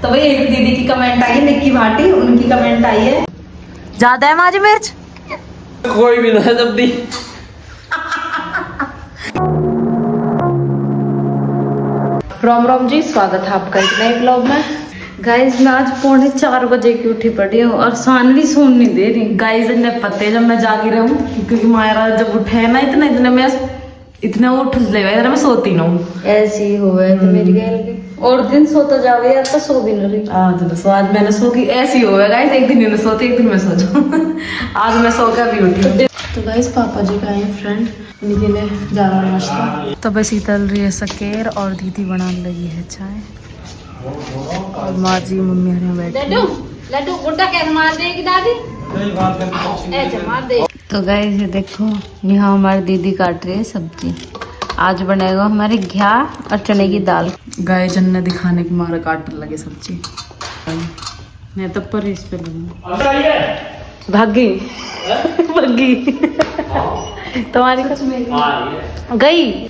तो भाई एक दीदी की कमेंट आई है, निक्की भाटी, उनकी कमेंट आई है, ज्यादा है माजी मिर्च कोई भी ना सब्जी। राम राम जी, स्वागत है आपका एक नए ब्लॉग में। गाइज मैं आज 3:45 बजे की उठी पड़ी हूँ और सानवी सोन नहीं दे रही। गाइज ने पते जब मैं जागी रहूँ, क्योंकि मायरा जब उठे ना इतने उठ ले इतना मैं सोती ना हूँ। ऐसी ही हुआ है तो मेरी गैल और दिन सोता जाओगे यार तो सो भी नहीं रही। आज मैंने सो की ऐसी हो गया गाइज, एक दिन सोती एक दिन मैं सो जाऊँ। आज मैं सो के भी उठी। तो गाइज पापा जी का है फ्रेंड, उनके लिए जा रहा नाश्ता। तो बस तल रही है सकेर और दीदी बनाने लगी है चाय और माँ जी मम्मी हमें बैठी। लड्डू गुड्डा कैसे मार देगी दादी? ऐसे मार दे। तो गाइस ये देखो, यहाँ हमारी दीदी काट रही है सब्जी। आज बनेगा हमारे घिया और चने की दाल। गाय जन्ने दिखाने की मारा काटने लगे सब्जी। मैं तब पर इस पे भागी भागी तुम्हारी गई।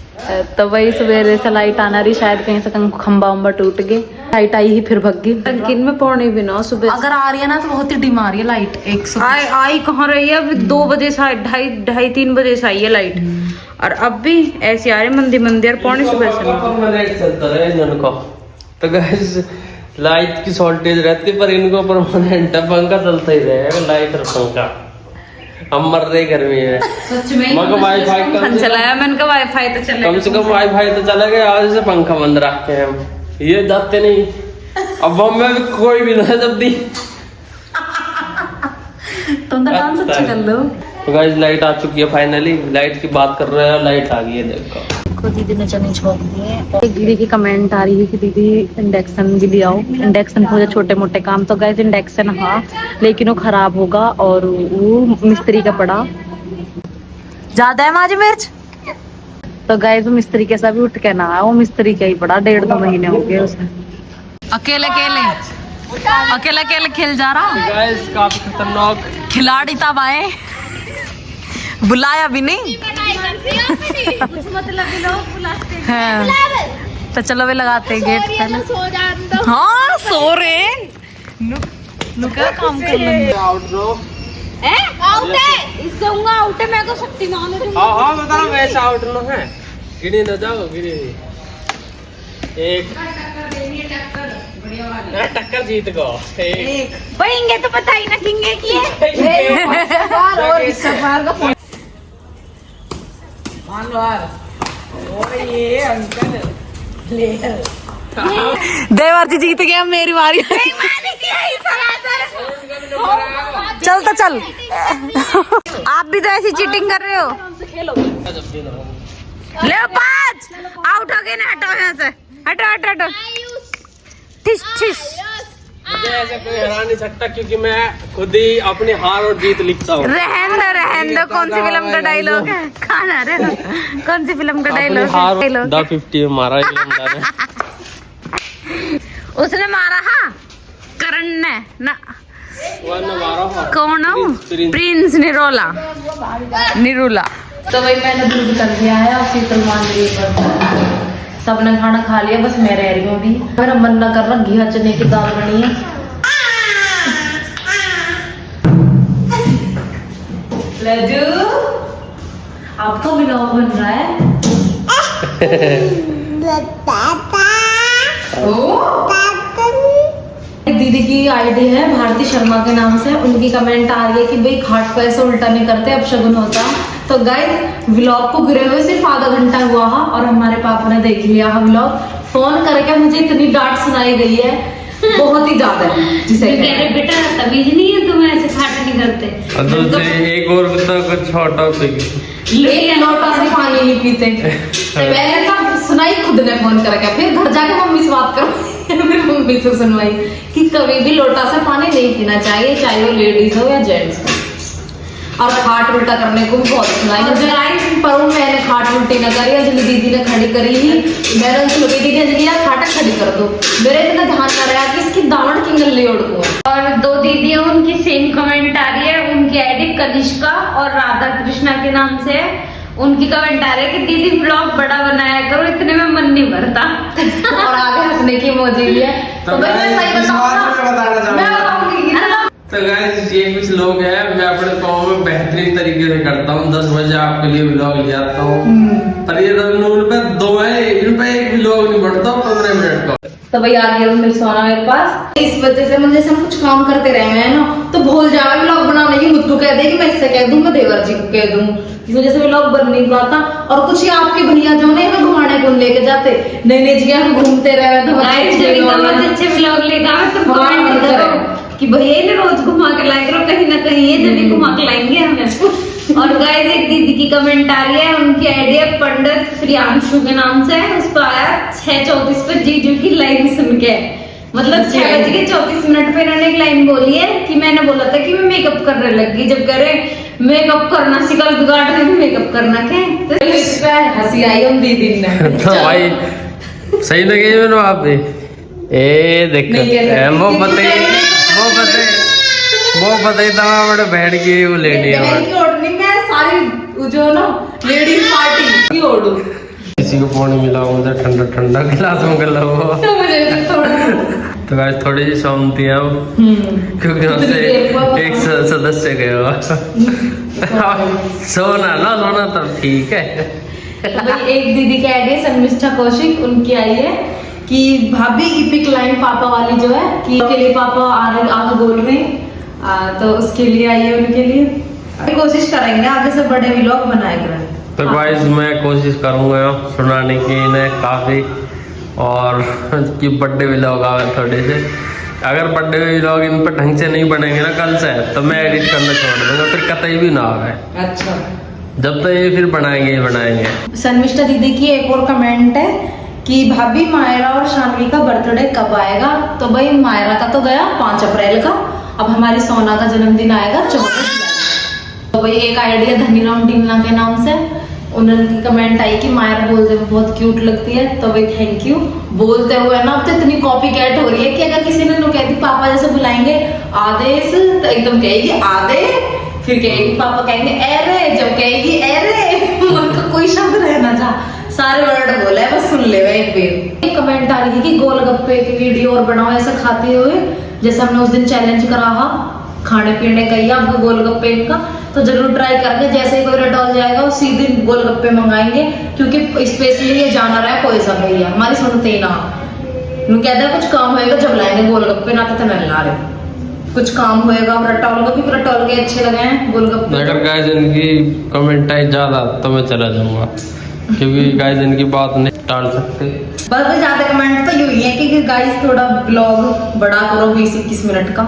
तो वही सवेरे से लाइट आना रही, शायद कहीं से कहीं खंबा उम्बा टूट गए, लाइट आई ही फिर भगी। टंकिन में पौने भी ना सुबह अगर आ रही है ना तो बहुत ही डिम आ रही है लाइट। आई कहाँ रही है अभी? 2 बजे से ढाई 3 बजे से आई है लाइट और अब भी ऐसी आ रही मंदी मंदिर पौने सुबह से चलता रहे इनको। तो गाइस लाइट की शॉर्टेज रहती पर इनको परमानेंट पंखा चलता ही रहेगा, लाइट और पंखा। हम मर रहे गर्मी में। सच में मगर वाईफाई चलाया मैंने कहा वाईफाई तो चलेगा, कम से कम वाईफाई तो चला गया। आज से पंखा बंद रखते हैं हम, ये जाते नहीं। अब हमें भी कोई भी ना सब्जी। तुम तो डांस अच्छा कर लो। तो गाइस लाइट आ चुकी है फाइनली। लाइट की बात कर रहे हैं, लाइट आ गई है देखो। दीदी ने चने छोड़ दिए। एक दीदी की कमेंट आ रही है कि दीदी इंडक्शन भी ले आओ, इंडक्शन हो जाए छोटे मोटे काम। तो गाइस इंडक्शन हाँ, लेकिन वो खराब होगा और वो मिस्त्री का पड़ा ज्यादा है माजी मिर्च। तो गाइस वो मिस्त्री के साथ भी उठ के ना आया, वो मिस्त्री का ही पड़ा। 1.5-2 महीने हो गए उसे। अकेले खेल जा रहा। गाइस काफी खतरनाक खिलाड़ी तब आए, बुलाया भी नहीं। हाँ। तो चलो वे लगाते गेट पे। हाँ सो रहे क्या काम कर रहे हैं? आउट है इसका आउट है। मैं तो शक्तिमान हूं। हाँ बता रहा वैसा आउट न है। गिरी न जाओ गिरी। एक टक्कर जीत गो। बहेंगे तो पता ही ना किंगे की देवर जी जीत गया, मेरी बारी। चल तो चल। आप भी तो ऐसी चीटिंग कर रहे हो। ले 5 आउट हो गए ना। हटो यहाँ से, हटो। मुझे ऐसा कोई हरा नहीं सकता क्योंकि मैं खुद ही अपनी हार और जीत लिखता हूँ। रहन दो। कौन सी फिल्म का डायलॉग है? खाना रे कौन सी फिल्म का डायलॉग? 50 मारा उसने मारा। हाँ करण ने ना मारा। कौन हो? प्रिंस निरूला। तो भाई मैंने दूध कर दिया है और शीतल मान रही है। सबने खाना खा लिया, बस मैं रह रही हूँ अभी। मेरा मन ना कर रहा, घिया चने की दाल बनी है। लड्डू आपका ब्लॉग बन रहा है। दीदी की आईडी है भारती शर्मा के नाम से। उनकी कमेंट आ रही है कि भाई खाट पैसे उल्टा नहीं करते, अब शगुन होता। तो गाइस व्लॉग को गिरे हुए सिर्फ आधा घंटा हुआ है और हमारे पापा ने देख लिया है व्लॉग। फोन करके मुझे इतनी डांट सुनाई गई है, बहुत ही ज्यादा, जिसे बेटा तमीज नहीं है, तुम्हें ऐसे खाट नहीं करते। एक और कुछ छोटा एक लोटा से पानी नहीं पीते। मैंने तब सुनाई खुद ने फोन करके, फिर घर जाके मम्मी से बात करो। मेरी मम्मी से सुनवाई कि कभी भी लोटा से पानी नहीं पीना चाहिए, चाहे वो लेडीज हो या जेंट्स हो। और खाट उल्टा करने को भी बहुत सुनाई पर मैंने खाट उल्टी न करी। अंजलि दीदी ने खड़ी करी ही, मैंने उनसे लगी दीदी अंजलि यार खाटा खड़ी कर दो। मेरे इतना ध्यान न रहा कि इसकी दावड़ की गली ओढ़ को। और 2 दीदी उनकी सेम कमेंट आ रही है। उनकी आईडी कनिष्का और राधा कृष्णा के नाम से। उनकी कमेंट आ रही है कि दीदी ब्लॉग बड़ा बनाया करो, इतने में मन नहीं भरता। और आगे हंसने की इमोजी भी है। तो भाई मैं सही बताऊंगा, मैं बताऊंगी कि ना। तो गाइस ये कुछ लोग हैं, मैं अपने काम में बेहतरीन तरीके से करता हूँ। 10 बजे आपके लिए व्लॉग ले आता हूँ, पर ये रूल पे 2 है, 1 रुपए एक व्लॉग नहीं बढ़ता 15 मिनट का। तो भाई आ गया मेरे सोना मेरे पास। इस वजह से मुझे हम कुछ काम करते रहे हैं ना, तो भूल जाए व्लॉग बनाने की। मुझको कह दे कि मैं इससे कह दूं, मैं देवर जी को कह दूं, इस वजह से व्लॉग बन नहीं पाता। और कुछ ही आपके भैया जो ने हमें घुमाने को लेके जाते, नई नई जगह हम घूमते रहे तो अच्छे व्लॉग लेगा तो कमेंट करो कि भैया ने रोज घुमा के लाए करो, कहीं ना कहीं ये जब भी घुमा के लाएंगे हमें। और गाइस एक दीदी की कमेंट आ रही है, उनकी आईडी है पंडित प्रियांशु के नाम से, उस पर आया 6:34 पे जीजू की लाइन सुन के, मतलब 6:34 पे इन्होंने एक लाइन बोली है कि मैंने बोला था कि मैं मेकअप करने लगी, जब करे मेकअप करना सिकल बिगाड़ के मेकअप करना के, तो इस पे हंसी आई उन दीदी ने। तो भाई सही लगे मैंने आप ए देख वो बताई था बड़े बैठ के वो लेनी है की ओढ़नी में सारी जो ना लेडीज पार्टी की ओढ़ू। किसी को पानी मिला मुझे ठंडा ठंडा गिलास में गला हुआ, तो मुझे भी थोड़ा तो गाइस थोड़ी सी शांति है क्योंकि हमसे एक सदस्य गया हुआ। सोना ना सोना तब ठीक है। तो भाई एक दीदी की आईडी है शर्मिष्ठा कौशिक, उनकी आई है कि भाभी इपिक लाइन पापा वाली जो है कि के लिए पापा आगे बोल रहे हैं, तो उसके लिए आई है, उनके लिए कोशिश करेंगे आगे से बड़े व्लॉग बनाए करें। तो गाइस मैं कोशिश करूंगा सुनाने की इन्हें काफी, और कि बर्थडे व्लॉग आवे थोड़े से। अगर बर्थडे व्लॉग इन पर ढंग से नहीं बनेंगे ना कल से, तो मैं एडिट करना छोड़ दूंगा, फिर कतई भी ना आवे। अच्छा, जब तक ये फिर बनाएंगे ही बनाएंगे। शर्मिष्ठा दीदी की एक और कमेंट है कि भाभी मायरा और शानवी का बर्थडे कब आएगा। तो भाई मायरा का तो गया 5 अप्रैल का, अब हमारी सोना का जन्मदिन आएगा 14 जुलाई। तो भाई एक आइडिया धनीराम टीमना के नाम से उनकी कमेंट आई कि मायरा बोलते हुए बहुत क्यूट लगती है। तो भाई थैंक यू। बोलते हुए ना अब तो इतनी कॉपी कैट हो रही है कि अगर किसी ने कहती पापा जैसे बुलाएंगे आदेश, तो एकदम कहेगी आदे, फिर कहेगी पापा कहेंगे अरे, जब कहेगी अरे उनका कोई शब्द रहना जा, सारे वर्ड बोले बस सुन ले वही पे। एक कमेंट आ रही है कि गोलगप्पे की वीडियो और बनाओ ऐसा खाते हुए, जैसे हमने उस दिन चैलेंज करा हा खाने पीने का, या आपको गोलगप्पे का, तो जरूर ट्राई करके जैसे ही कोई रटौल जाएगा उसी दिन गोलगप्पे मंगाएंगे, क्योंकि स्पेशली ये जाना रहा है कोई सा भैया हमारी सुनते ही ना कहते हैं कुछ काम होएगा जब लाएंगे गोलगप्पे, ना तो नहीं ला रहे कुछ काम होएगा। रटौल को भी रटौल के अच्छे लगे हैं गोलगप्पे। अगर गाइस इनकी कमेंट आई ज्यादा तो मैं चला जाऊंगा, क्योंकि गाइस इनकी बात नहीं टाल सकते। बस ज्यादा कमेंट तो यही है कि गाइस थोड़ा ब्लॉग बड़ा करो 20-21 मिनट का।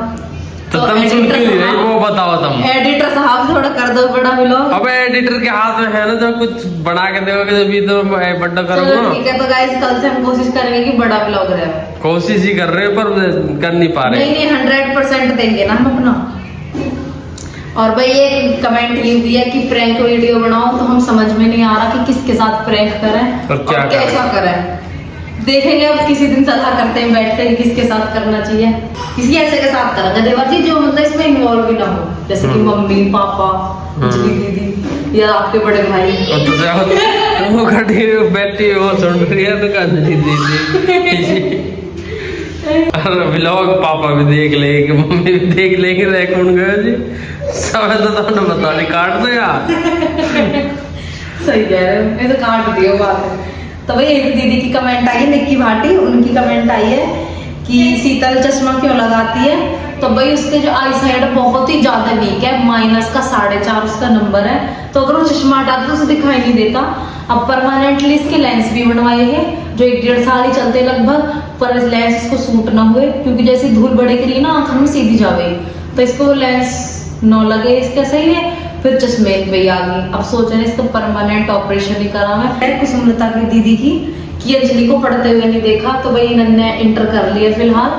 तो तुम सुन क्यों नहीं रही वो बताओ तुम। एडिटर साहब थोड़ा कर दो बड़ा व्लॉग। अबे एडिटर के हाथ में है ना, जब कुछ बना के दोगे जब भी तो बड़ा करूंगा। ठीक है, तो गाइस कल से हम कोशिश करेंगे कि बड़ा व्लॉग रहे। कोशिश ही कर रहे हैं पर कर नहीं पा रहे। नहीं 100% देंगे ना हम अपना। और भाई एक कमेंट ये भी है कि प्रैंक वीडियो बनाओ, तो हम समझ में नहीं आ रहा कि किसके साथ प्रैंक करें और कैसा करें। देखेंगे अब किसी दिन सलाह करते हैं बैठ कर किसके साथ करना चाहिए। किसी ऐसे के साथ करेंगे देवर जी जो मतलब इसमें इन्वॉल्व भी ना हो, जैसे कि मम्मी पापा दीदी या आपके बड़े भाई। तो वो खड़ी बैठी वो सुन रही है तो कर दीदी व्लॉग पापा भी देख लेंगे मम्मी भी देख लेंगे, कौन गया जी सब तो बता नहीं काट दो यार। सही कह रहे हो, तो काट दियो बात। तो भाई एक दीदी की कमेंट आई है निक्की भाटी, उनकी कमेंट आई है कि शीतल चश्मा क्यों लगाती है। तो भाई उसके जो आई साइड बहुत ही ज्यादा वीक है, -4.5 उसका नंबर है, तो अगर वो चश्मा हटाते तो उसे दिखाई नहीं देता। अब परमानेंटली इसके लेंस भी बनवाए हैं जो 1-1.5 साल ही चलते लगभग, पर इस लेंस इसको सूट ना हुए, क्योंकि जैसे धूल बड़े के लिए ना आंख में सीधी जावे, तो इसको लेंस न लगे इसका सही है, फिर चश्मे पे आ गई। अब सोच रहे इसका परमानेंट ऑपरेशन ही करा है। कुसुमलता की दीदी की अंजलि को पढ़ते हुए नहीं देखा, तो भाई इन्होंने इंटर कर लिया फिलहाल,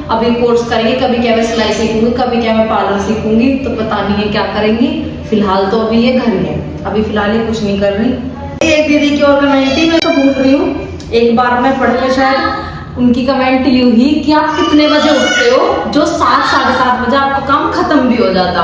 अभी कोर्स करेंगे, कभी क्या मैं सिलाई सीखूंगी, कभी क्या मैं पार्लर सीखूंगी, तो पता नहीं है क्या करेंगी। फिलहाल तो अभी ये घर है, अभी फिलहाल ये कुछ नहीं कर रही। एक दीदी की और कमेंट मैं तो भूल रही हूँ, एक बार मैं पढ़ के शायद उनकी कमेंट यूं ही कि आप कितने बजे उठते हो, जो 7 साढ़े 7 बजे आपका काम खत्म भी हो जाता।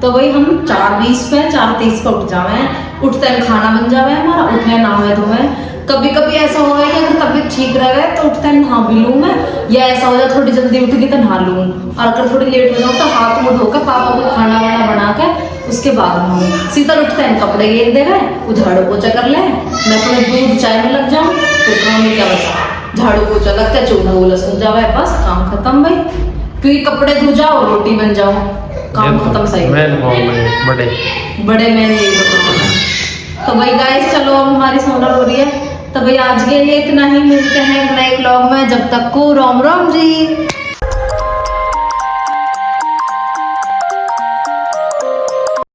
तो वही हम 4:20 पे 4:30 पे उठ जावे, उठते हैं खाना बन जावे हमारा, उठे नहावे धोवे। कभी कभी ऐसा होगा कि अगर तबीयत ठीक रहे तो उठते हैं नहा भी लूँ मैं, या ऐसा हो जाए थोड़ी जल्दी उठ गई तो नहा लूँ, और अगर थोड़ी लेट हो जाऊँ तो हाथ मुँह धोकर पापा को खाना वाना बना के उसके बाद नहाऊँ। शीतल उठते हैं कपड़े गेर दे गए, वो झाड़ू पोछा कर ले, मैं अपने दूध चाय में लग जाऊँ, फिर काम में क्या बचा, झाड़ू पोछा लग के चूल्हा वूल्हा सूख जावे, बस काम खत्म भाई। क्योंकि कपड़े धो जाओ रोटी बन जाओ, काम खत्म। सही बड़े मैंने यही बताया। तो भाई गाइस चलो अब हमारी सोना हो रही है, तो भाई आज के लिए इतना ही, मिलते हैं एक नए ब्लॉग में, जब तक को राम राम जी।